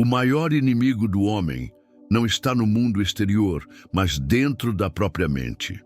O maior inimigo do homem não está no mundo exterior, mas dentro da própria mente.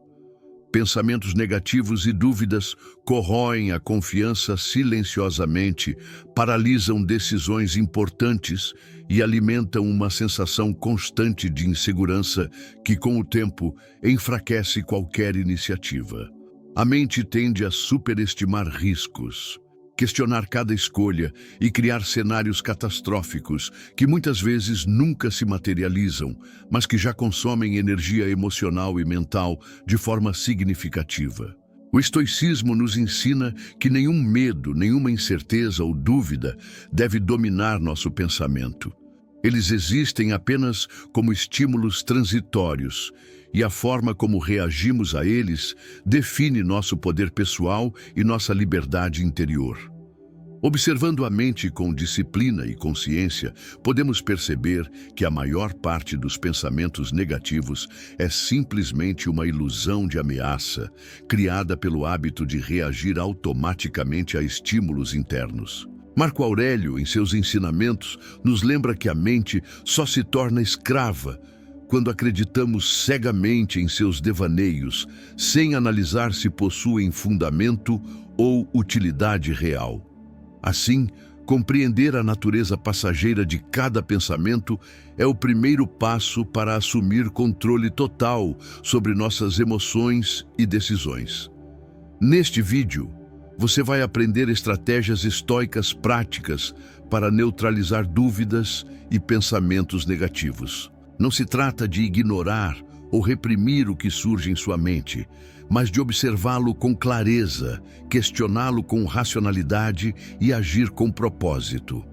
Pensamentos negativos e dúvidas corroem a confiança silenciosamente, paralisam decisões importantes e alimentam uma sensação constante de insegurança que, com o tempo, enfraquece qualquer iniciativa. A mente tende a superestimar riscos, questionar cada escolha e criar cenários catastróficos que muitas vezes nunca se materializam, mas que já consomem energia emocional e mental de forma significativa. O estoicismo nos ensina que nenhum medo, nenhuma incerteza ou dúvida deve dominar nosso pensamento. Eles existem apenas como estímulos transitórios, e a forma como reagimos a eles define nosso poder pessoal e nossa liberdade interior. Observando a mente com disciplina e consciência, podemos perceber que a maior parte dos pensamentos negativos é simplesmente uma ilusão de ameaça, criada pelo hábito de reagir automaticamente a estímulos internos. Marco Aurélio, em seus ensinamentos, nos lembra que a mente só se torna escrava quando acreditamos cegamente em seus devaneios, sem analisar se possuem fundamento ou utilidade real. Assim, compreender a natureza passageira de cada pensamento é o primeiro passo para assumir controle total sobre nossas emoções e decisões. Neste vídeo, você vai aprender estratégias estoicas práticas para neutralizar dúvidas e pensamentos negativos. Não se trata de ignorar ou reprimir o que surge em sua mente, mas de observá-lo com clareza, questioná-lo com racionalidade e agir com propósito.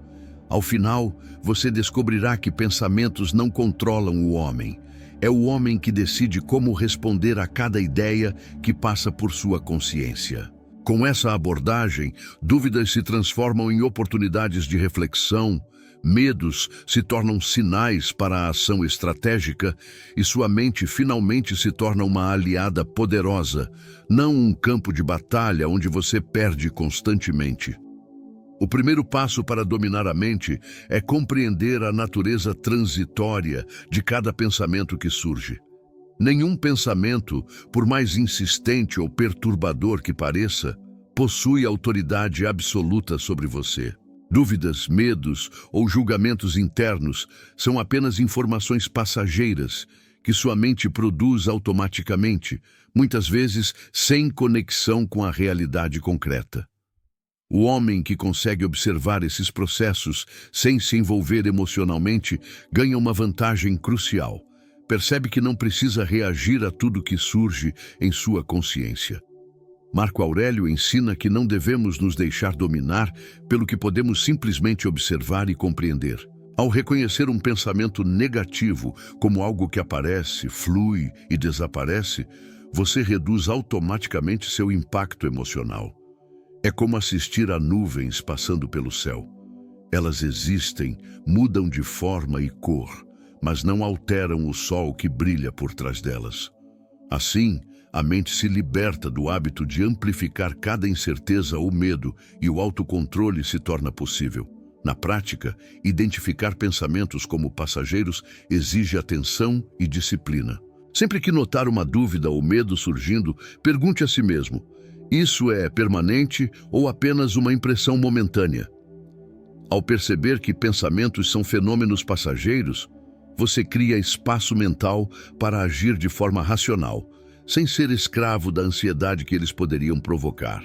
Ao final, você descobrirá que pensamentos não controlam o homem. É o homem que decide como responder a cada ideia que passa por sua consciência. Com essa abordagem, dúvidas se transformam em oportunidades de reflexão, medos se tornam sinais para a ação estratégica e sua mente finalmente se torna uma aliada poderosa, não um campo de batalha onde você perde constantemente. O primeiro passo para dominar a mente é compreender a natureza transitória de cada pensamento que surge. Nenhum pensamento, por mais insistente ou perturbador que pareça, possui autoridade absoluta sobre você. Dúvidas, medos ou julgamentos internos são apenas informações passageiras que sua mente produz automaticamente, muitas vezes sem conexão com a realidade concreta. O homem que consegue observar esses processos sem se envolver emocionalmente ganha uma vantagem crucial. Percebe que não precisa reagir a tudo que surge em sua consciência. Marco Aurélio ensina que não devemos nos deixar dominar pelo que podemos simplesmente observar e compreender. Ao reconhecer um pensamento negativo como algo que aparece, flui e desaparece, você reduz automaticamente seu impacto emocional. É como assistir a nuvens passando pelo céu. Elas existem, mudam de forma e cor, mas não alteram o sol que brilha por trás delas. Assim, a mente se liberta do hábito de amplificar cada incerteza ou medo e o autocontrole se torna possível. Na prática, identificar pensamentos como passageiros exige atenção e disciplina. Sempre que notar uma dúvida ou medo surgindo, pergunte a si mesmo: isso é permanente ou apenas uma impressão momentânea? Ao perceber que pensamentos são fenômenos passageiros, você cria espaço mental para agir de forma racional, sem ser escravo da ansiedade que eles poderiam provocar.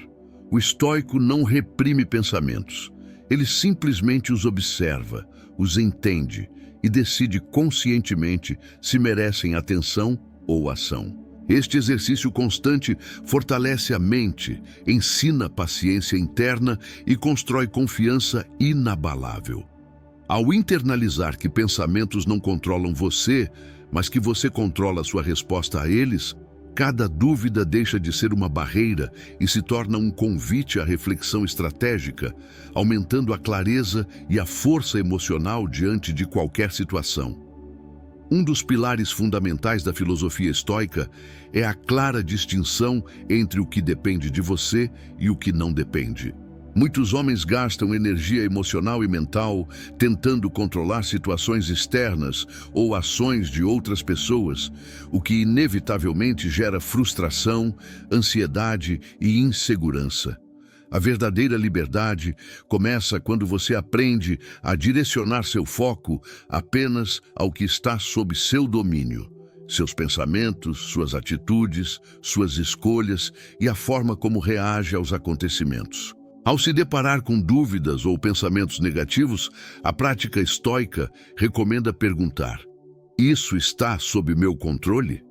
O estoico não reprime pensamentos. Ele simplesmente os observa, os entende e decide conscientemente se merecem atenção ou ação. Este exercício constante fortalece a mente, ensina paciência interna e constrói confiança inabalável. Ao internalizar que pensamentos não controlam você, mas que você controla sua resposta a eles, cada dúvida deixa de ser uma barreira e se torna um convite à reflexão estratégica, aumentando a clareza e a força emocional diante de qualquer situação. Um dos pilares fundamentais da filosofia estoica é a clara distinção entre o que depende de você e o que não depende. Muitos homens gastam energia emocional e mental tentando controlar situações externas ou ações de outras pessoas, o que inevitavelmente gera frustração, ansiedade e insegurança. A verdadeira liberdade começa quando você aprende a direcionar seu foco apenas ao que está sob seu domínio. Seus pensamentos, suas atitudes, suas escolhas e a forma como reage aos acontecimentos. Ao se deparar com dúvidas ou pensamentos negativos, a prática estoica recomenda perguntar: isso está sob meu controle?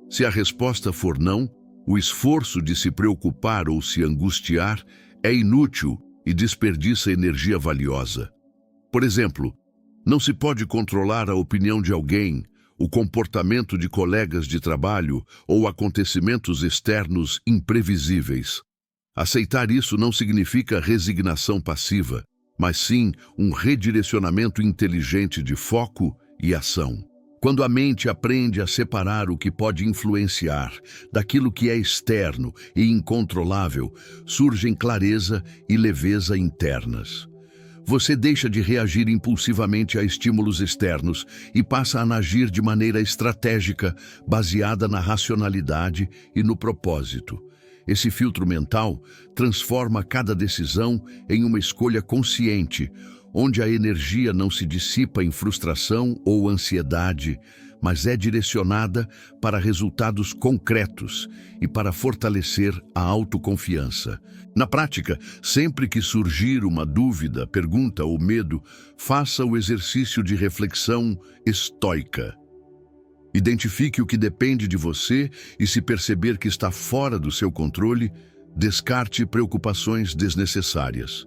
Se a resposta for não, o esforço de se preocupar ou se angustiar é inútil e desperdiça energia valiosa. Por exemplo, não se pode controlar a opinião de alguém, o comportamento de colegas de trabalho ou acontecimentos externos imprevisíveis. Aceitar isso não significa resignação passiva, mas sim um redirecionamento inteligente de foco e ação. Quando a mente aprende a separar o que pode influenciar daquilo que é externo e incontrolável, surgem clareza e leveza internas. Você deixa de reagir impulsivamente a estímulos externos e passa a agir de maneira estratégica, baseada na racionalidade e no propósito. Esse filtro mental transforma cada decisão em uma escolha consciente, onde a energia não se dissipa em frustração ou ansiedade, mas é direcionada para resultados concretos e para fortalecer a autoconfiança. Na prática, sempre que surgir uma dúvida, pergunta ou medo, faça o exercício de reflexão estoica. Identifique o que depende de você e, se perceber que está fora do seu controle, descarte preocupações desnecessárias.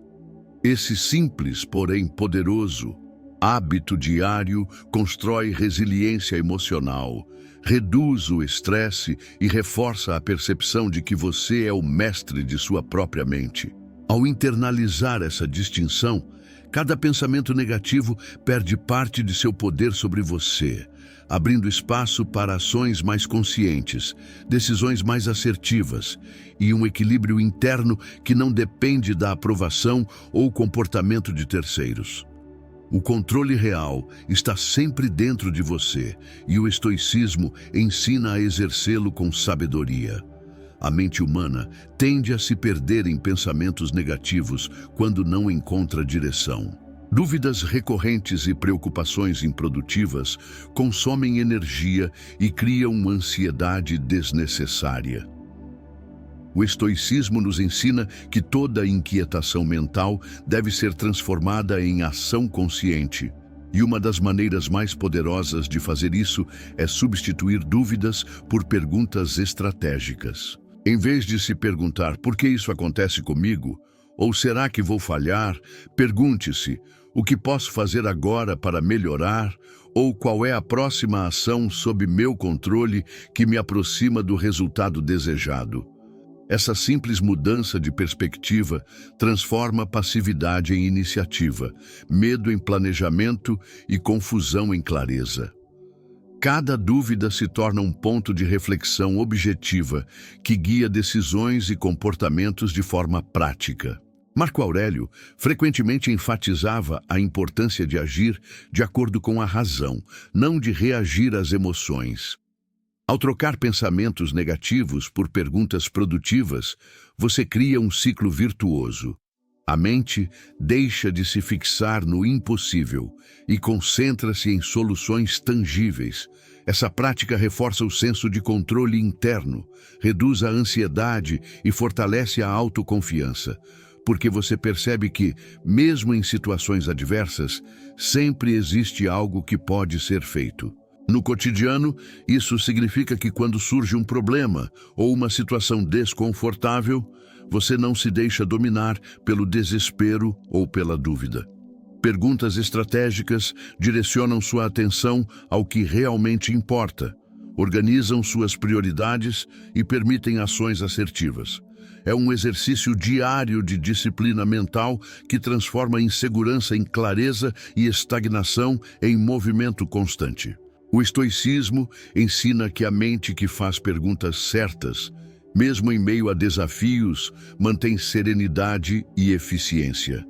Esse simples, porém poderoso, hábito diário constrói resiliência emocional, reduz o estresse e reforça a percepção de que você é o mestre de sua própria mente. Ao internalizar essa distinção, cada pensamento negativo perde parte de seu poder sobre você, abrindo espaço para ações mais conscientes, decisões mais assertivas e um equilíbrio interno que não depende da aprovação ou comportamento de terceiros. O controle real está sempre dentro de você e o estoicismo ensina a exercê-lo com sabedoria. A mente humana tende a se perder em pensamentos negativos quando não encontra direção. Dúvidas recorrentes e preocupações improdutivas consomem energia e criam ansiedade desnecessária. O estoicismo nos ensina que toda inquietação mental deve ser transformada em ação consciente. E uma das maneiras mais poderosas de fazer isso é substituir dúvidas por perguntas estratégicas. Em vez de se perguntar por que isso acontece comigo, ou será que vou falhar, pergunte-se: o que posso fazer agora para melhorar? Ou qual é a próxima ação sob meu controle que me aproxima do resultado desejado? Essa simples mudança de perspectiva transforma passividade em iniciativa, medo em planejamento e confusão em clareza. Cada dúvida se torna um ponto de reflexão objetiva que guia decisões e comportamentos de forma prática. Marco Aurélio frequentemente enfatizava a importância de agir de acordo com a razão, não de reagir às emoções. Ao trocar pensamentos negativos por perguntas produtivas, você cria um ciclo virtuoso. A mente deixa de se fixar no impossível e concentra-se em soluções tangíveis. Essa prática reforça o senso de controle interno, reduz a ansiedade e fortalece a autoconfiança, porque você percebe que, mesmo em situações adversas, sempre existe algo que pode ser feito. No cotidiano, isso significa que quando surge um problema ou uma situação desconfortável, você não se deixa dominar pelo desespero ou pela dúvida. Perguntas estratégicas direcionam sua atenção ao que realmente importa, organizam suas prioridades e permitem ações assertivas. É um exercício diário de disciplina mental que transforma insegurança em clareza e estagnação em movimento constante. O estoicismo ensina que a mente que faz perguntas certas Mesmo em meio a desafios, mantém serenidade e eficiência.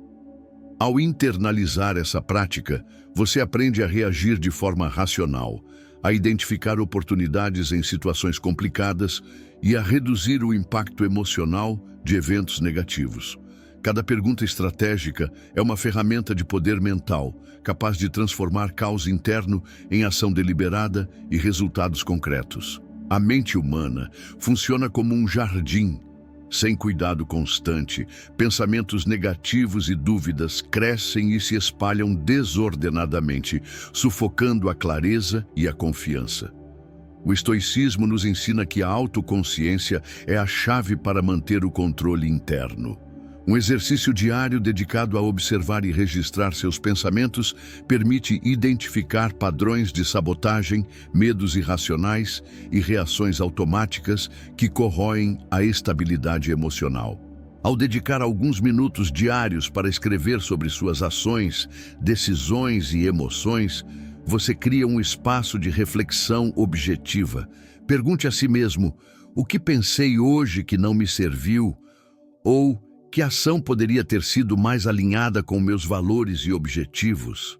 Ao internalizar essa prática, você aprende a reagir de forma racional, a identificar oportunidades em situações complicadas e a reduzir o impacto emocional de eventos negativos. Cada pergunta estratégica é uma ferramenta de poder mental, capaz de transformar caos interno em ação deliberada e resultados concretos. A mente humana funciona como um jardim. Sem cuidado constante, pensamentos negativos e dúvidas crescem e se espalham desordenadamente, sufocando a clareza e a confiança. O estoicismo nos ensina que a autoconsciência é a chave para manter o controle interno. Um exercício diário dedicado a observar e registrar seus pensamentos permite identificar padrões de sabotagem, medos irracionais e reações automáticas que corroem a estabilidade emocional. Ao dedicar alguns minutos diários para escrever sobre suas ações, decisões e emoções, você cria um espaço de reflexão objetiva. Pergunte a si mesmo: o que pensei hoje que não me serviu? Ou que ação poderia ter sido mais alinhada com meus valores e objetivos?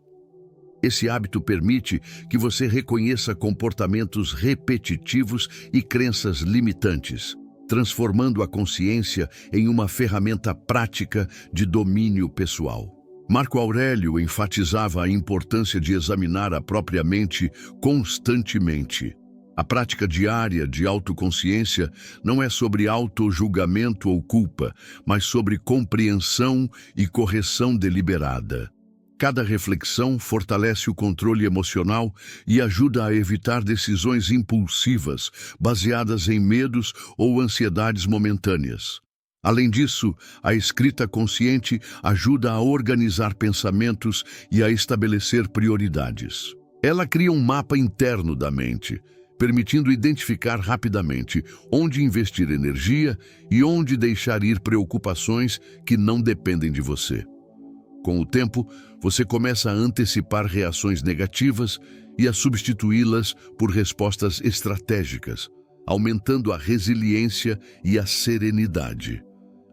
Esse hábito permite que você reconheça comportamentos repetitivos e crenças limitantes, transformando a consciência em uma ferramenta prática de domínio pessoal. Marco Aurélio enfatizava a importância de examinar a própria mente constantemente. A prática diária de autoconsciência não é sobre autojulgamento ou culpa, mas sobre compreensão e correção deliberada. Cada reflexão fortalece o controle emocional e ajuda a evitar decisões impulsivas, baseadas em medos ou ansiedades momentâneas. Além disso, a escrita consciente ajuda a organizar pensamentos e a estabelecer prioridades. Ela cria um mapa interno da mente, permitindo identificar rapidamente onde investir energia e onde deixar ir preocupações que não dependem de você. Com o tempo, você começa a antecipar reações negativas e a substituí-las por respostas estratégicas, aumentando a resiliência e a serenidade.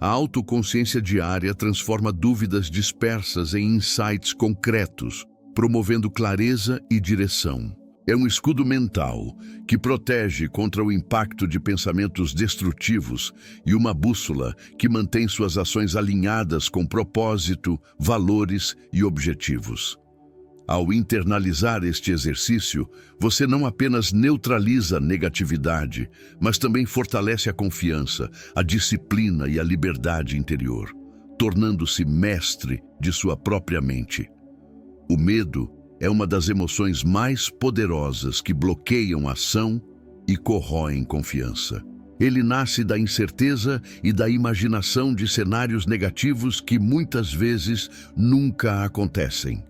A autoconsciência diária transforma dúvidas dispersas em insights concretos, promovendo clareza e direção. É um escudo mental que protege contra o impacto de pensamentos destrutivos e uma bússola que mantém suas ações alinhadas com propósito, valores e objetivos. Ao internalizar este exercício, você não apenas neutraliza a negatividade, mas também fortalece a confiança, a disciplina e a liberdade interior, tornando-se mestre de sua própria mente. O medo é uma das emoções mais poderosas que bloqueiam a ação e corroem confiança. Ele nasce da incerteza e da imaginação de cenários negativos que muitas vezes nunca acontecem.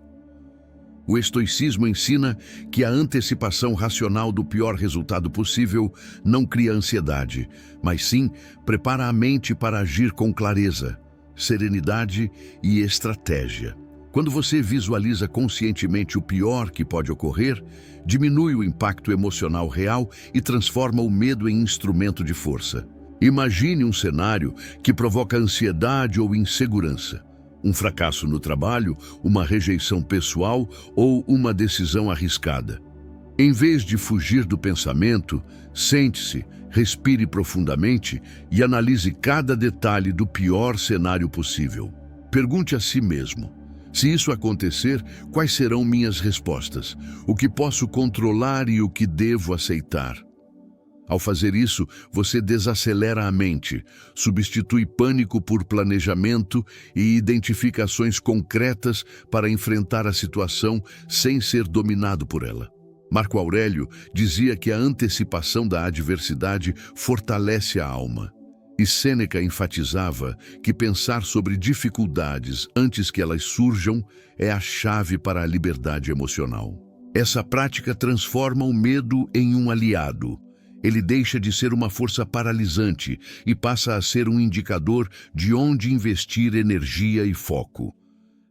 O estoicismo ensina que a antecipação racional do pior resultado possível não cria ansiedade, mas sim prepara a mente para agir com clareza, serenidade e estratégia. Quando você visualiza conscientemente o pior que pode ocorrer, diminui o impacto emocional real e transforma o medo em instrumento de força. Imagine um cenário que provoca ansiedade ou insegurança. Um fracasso no trabalho, uma rejeição pessoal ou uma decisão arriscada. Em vez de fugir do pensamento, sente-se, respire profundamente e analise cada detalhe do pior cenário possível. Pergunte a si mesmo: se isso acontecer, quais serão minhas respostas? O que posso controlar e o que devo aceitar? Ao fazer isso, você desacelera a mente, substitui pânico por planejamento e identifica ações concretas para enfrentar a situação sem ser dominado por ela. Marco Aurélio dizia que a antecipação da adversidade fortalece a alma. E Sêneca enfatizava que pensar sobre dificuldades antes que elas surjam é a chave para a liberdade emocional. Essa prática transforma o medo em um aliado. Ele deixa de ser uma força paralisante e passa a ser um indicador de onde investir energia e foco.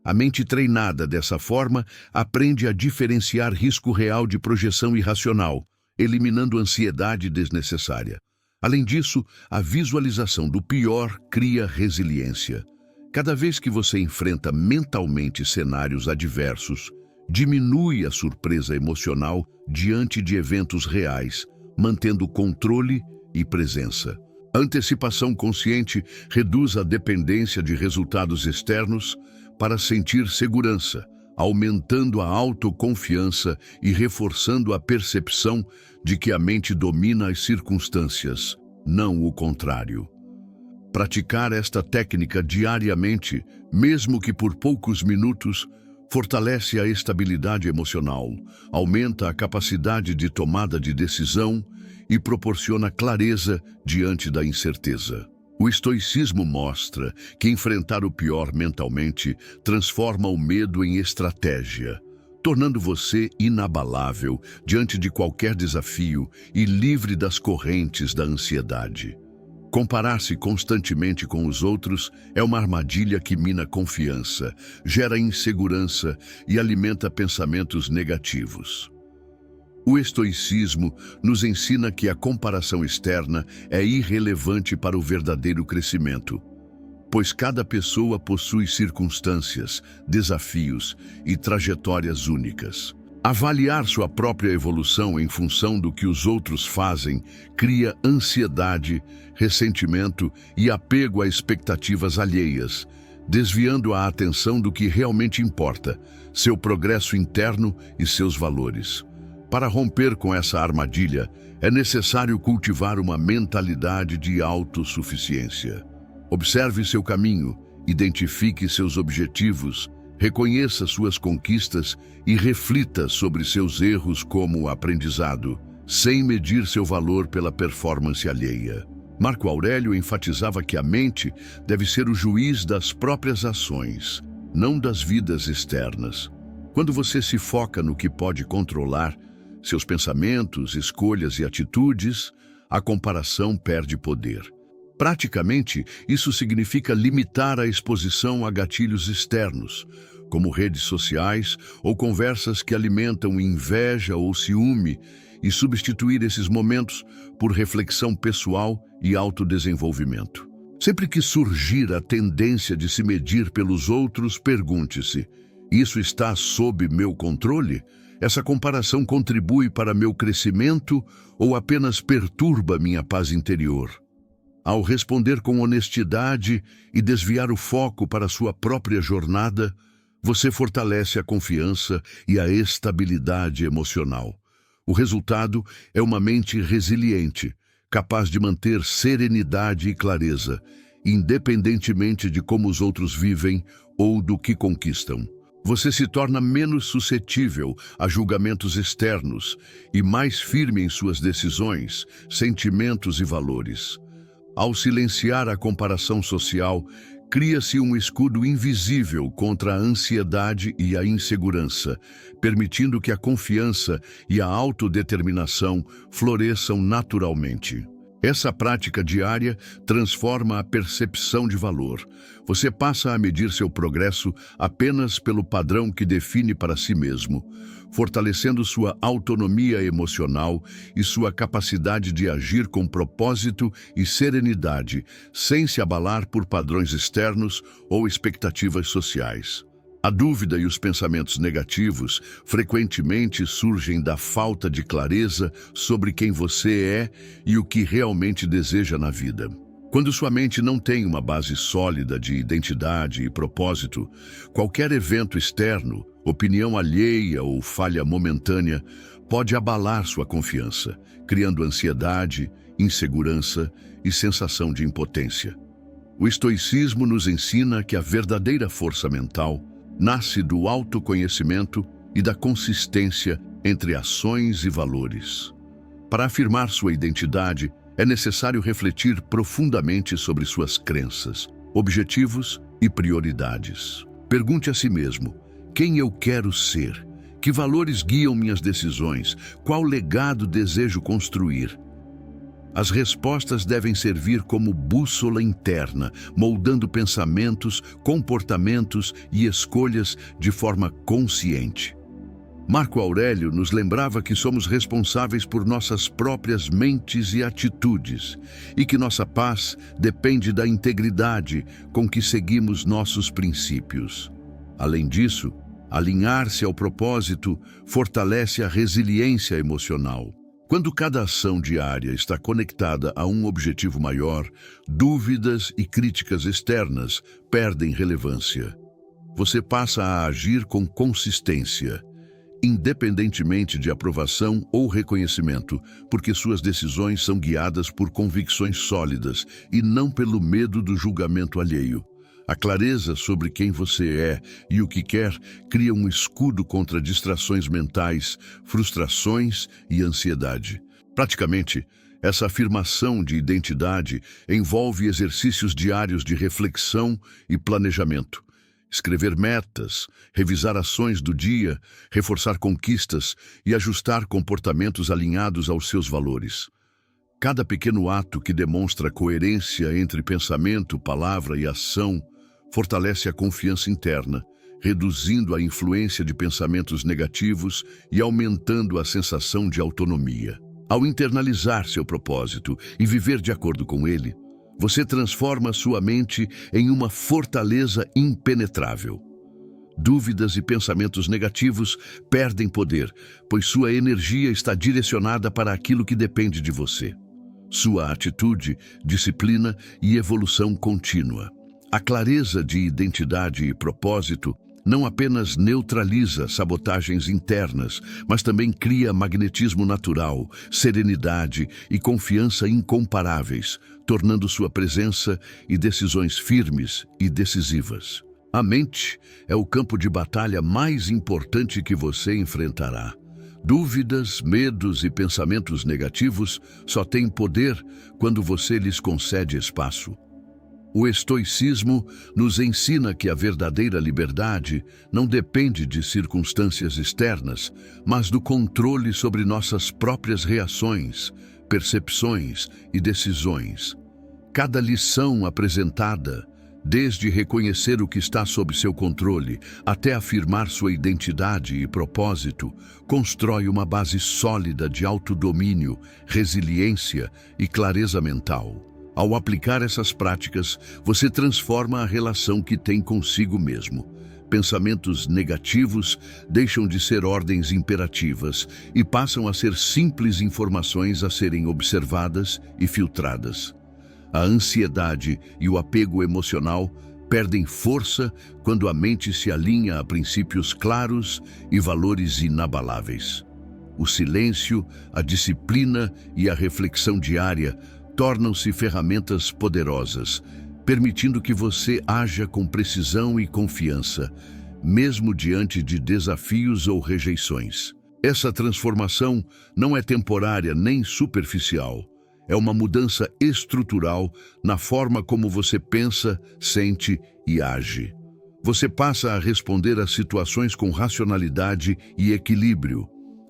A mente treinada dessa forma aprende a diferenciar risco real de projeção irracional, eliminando ansiedade desnecessária. Além disso, a visualização do pior cria resiliência. Cada vez que você enfrenta mentalmente cenários adversos, diminui a surpresa emocional diante de eventos reais, mantendo controle e presença. A antecipação consciente reduz a dependência de resultados externos para sentir segurança, aumentando a autoconfiança e reforçando a percepção de que a mente domina as circunstâncias, não o contrário. Praticar esta técnica diariamente, mesmo que por poucos minutos, fortalece a estabilidade emocional, aumenta a capacidade de tomada de decisão e proporciona clareza diante da incerteza. O estoicismo mostra que enfrentar o pior mentalmente transforma o medo em estratégia, tornando você inabalável diante de qualquer desafio e livre das correntes da ansiedade. Comparar-se constantemente com os outros é uma armadilha que mina confiança, gera insegurança e alimenta pensamentos negativos. O estoicismo nos ensina que a comparação externa é irrelevante para o verdadeiro crescimento, pois cada pessoa possui circunstâncias, desafios e trajetórias únicas. Avaliar sua própria evolução em função do que os outros fazem cria ansiedade, ressentimento e apego a expectativas alheias, desviando a atenção do que realmente importa, seu progresso interno e seus valores. Para romper com essa armadilha, é necessário cultivar uma mentalidade de autossuficiência. Observe seu caminho, identifique seus objetivos, reconheça suas conquistas e reflita sobre seus erros como aprendizado, sem medir seu valor pela performance alheia. Marco Aurélio enfatizava que a mente deve ser o juiz das próprias ações, não das vidas externas. Quando você se foca no que pode controlar, seus pensamentos, escolhas e atitudes, a comparação perde poder. Praticamente, isso significa limitar a exposição a gatilhos externos, como redes sociais ou conversas que alimentam inveja ou ciúme, e substituir esses momentos por reflexão pessoal e autodesenvolvimento. Sempre que surgir a tendência de se medir pelos outros, pergunte-se: isso está sob meu controle? Essa comparação contribui para meu crescimento ou apenas perturba minha paz interior? Ao responder com honestidade e desviar o foco para sua própria jornada, você fortalece a confiança e a estabilidade emocional. O resultado é uma mente resiliente, capaz de manter serenidade e clareza, independentemente de como os outros vivem ou do que conquistam. Você se torna menos suscetível a julgamentos externos e mais firme em suas decisões, sentimentos e valores. Ao silenciar a comparação social, cria-se um escudo invisível contra a ansiedade e a insegurança, permitindo que a confiança e a autodeterminação floresçam naturalmente. Essa prática diária transforma a percepção de valor. Você passa a medir seu progresso apenas pelo padrão que define para si mesmo, fortalecendo sua autonomia emocional e sua capacidade de agir com propósito e serenidade, sem se abalar por padrões externos ou expectativas sociais. A dúvida e os pensamentos negativos frequentemente surgem da falta de clareza sobre quem você é e o que realmente deseja na vida. Quando sua mente não tem uma base sólida de identidade e propósito, qualquer evento externo, opinião alheia ou falha momentânea, pode abalar sua confiança, criando ansiedade, insegurança e sensação de impotência. O estoicismo nos ensina que a verdadeira força mental nasce do autoconhecimento e da consistência entre ações e valores. Para afirmar sua identidade, é necessário refletir profundamente sobre suas crenças, objetivos e prioridades. Pergunte a si mesmo: quem eu quero ser? Que valores guiam minhas decisões? Qual legado desejo construir? As respostas devem servir como bússola interna, moldando pensamentos, comportamentos e escolhas de forma consciente. Marco Aurélio nos lembrava que somos responsáveis por nossas próprias mentes e atitudes, e que nossa paz depende da integridade com que seguimos nossos princípios. Além disso, alinhar-se ao propósito fortalece a resiliência emocional. Quando cada ação diária está conectada a um objetivo maior, dúvidas e críticas externas perdem relevância. Você passa a agir com consistência, independentemente de aprovação ou reconhecimento, porque suas decisões são guiadas por convicções sólidas e não pelo medo do julgamento alheio. A clareza sobre quem você é e o que quer cria um escudo contra distrações mentais, frustrações e ansiedade. Praticamente, essa afirmação de identidade envolve exercícios diários de reflexão e planejamento. Escrever metas, revisar ações do dia, reforçar conquistas e ajustar comportamentos alinhados aos seus valores. Cada pequeno ato que demonstra coerência entre pensamento, palavra e ação fortalece a confiança interna, reduzindo a influência de pensamentos negativos e aumentando a sensação de autonomia. Ao internalizar seu propósito e viver de acordo com ele, você transforma sua mente em uma fortaleza impenetrável. Dúvidas e pensamentos negativos perdem poder, pois sua energia está direcionada para aquilo que depende de você. Sua atitude, disciplina e evolução contínua. A clareza de identidade e propósito não apenas neutraliza sabotagens internas, mas também cria magnetismo natural, serenidade e confiança incomparáveis, tornando sua presença e decisões firmes e decisivas. A mente é o campo de batalha mais importante que você enfrentará. Dúvidas, medos e pensamentos negativos só têm poder quando você lhes concede espaço. O estoicismo nos ensina que a verdadeira liberdade não depende de circunstâncias externas, mas do controle sobre nossas próprias reações, percepções e decisões. Cada lição apresentada, desde reconhecer o que está sob seu controle até afirmar sua identidade e propósito, constrói uma base sólida de autodomínio, resiliência e clareza mental. Ao aplicar essas práticas, você transforma a relação que tem consigo mesmo. Pensamentos negativos deixam de ser ordens imperativas e passam a ser simples informações a serem observadas e filtradas. A ansiedade e o apego emocional perdem força quando a mente se alinha a princípios claros e valores inabaláveis. O silêncio, a disciplina e a reflexão diária tornam-se ferramentas poderosas, permitindo que você haja com precisão e confiança, mesmo diante de desafios ou rejeições. Essa transformação não é temporária nem superficial. É uma mudança estrutural na forma como você pensa, sente e age. Você passa a responder a situações com racionalidade e equilíbrio,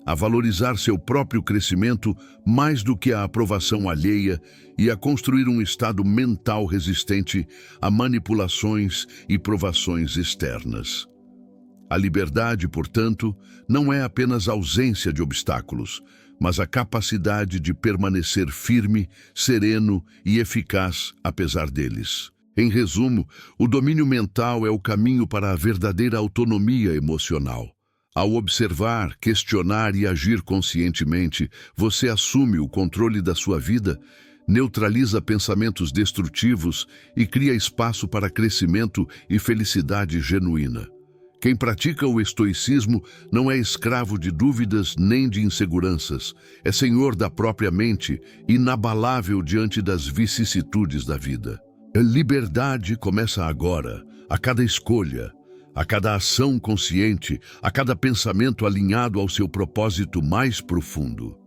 a valorizar seu próprio crescimento mais do que a aprovação alheia e a construir um estado mental resistente a manipulações e provações externas. A liberdade, portanto, não é apenas ausência de obstáculos, mas a capacidade de permanecer firme, sereno e eficaz apesar deles. Em resumo, o domínio mental é o caminho para a verdadeira autonomia emocional. Ao observar, questionar e agir conscientemente, você assume o controle da sua vida, neutraliza pensamentos destrutivos e cria espaço para crescimento e felicidade genuína. Quem pratica o estoicismo não é escravo de dúvidas nem de inseguranças, é senhor da própria mente, inabalável diante das vicissitudes da vida. A liberdade começa agora, a cada escolha, a cada ação consciente, a cada pensamento alinhado ao seu propósito mais profundo.